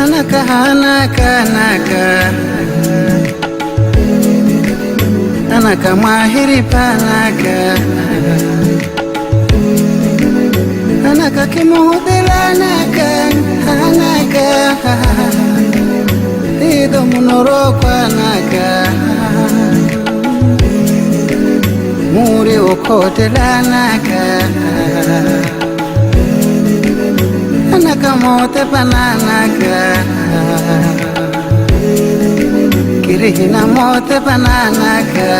Hanaka Hanaka mahiri panaka Hanaka kimuhudilanaka Hanaka Ido munoro kwanaka Muri ukotelanaka Hanaka mote pananaka Kirihina mote pananaka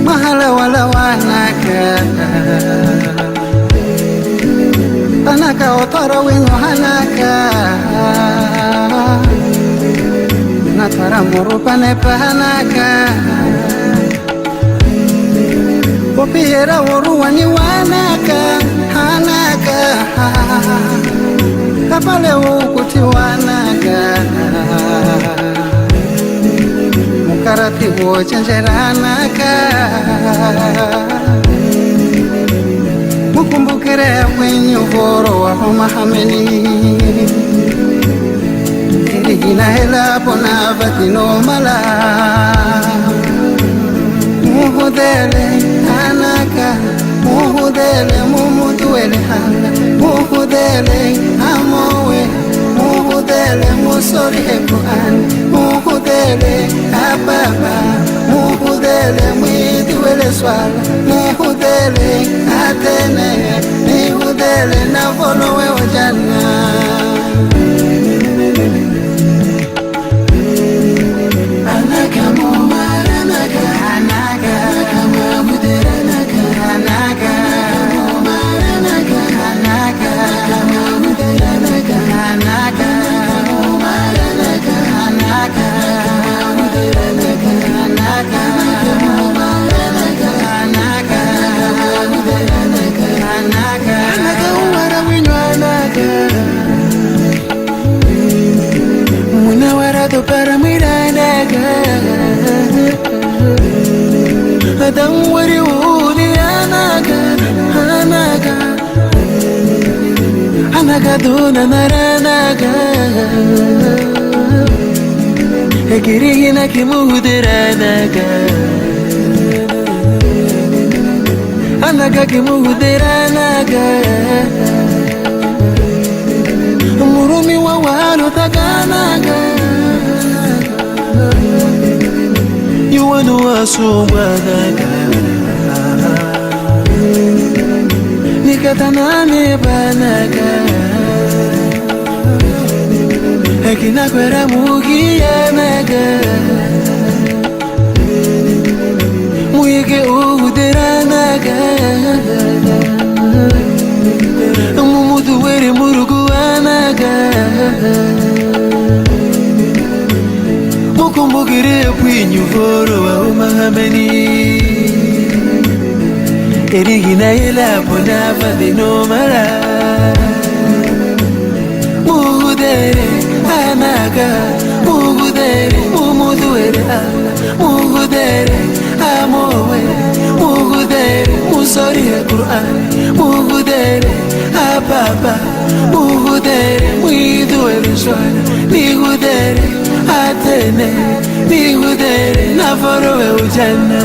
Mahala wala wanaka Panaka otoro wino hanaka Natara muru pane pahanaka Popihera uru wani wanaka Hanaka Kapale ukuti wanaka Mukarati wochenjeranaka Mukumbukire kwenye uvoro wa Mahameni Irigina hela pona vatino mala Muhudele hanaka Muhudele mumuduele hana Muhudele amowe Muhudele musori Quran Muhudele ababa Muhudele mwiduele swala Muhudele atene Muhudele na volowe wajana para miranaga Adam wari uli anaga Anaga duna naranaga Ekirihina kimuhudiranaga Anaga kimuhudiranaga Murumi wa walu taganaga You wanna wasubanaga Nikataname banaga Ekina kwera mugiyanaga Muyike uhudiranaga Mumudu weri muruguanaga Mukumbukire kwenye uvoro wa Mahameni Erigina ila pona vadino mara Muhudere anaga Muhudere mumuduere ala Muhudere amowe Muhudere musori Quran Muhudere ababa Muhudere mwiduere swala Nihudere atene Nihudere na forowe ujana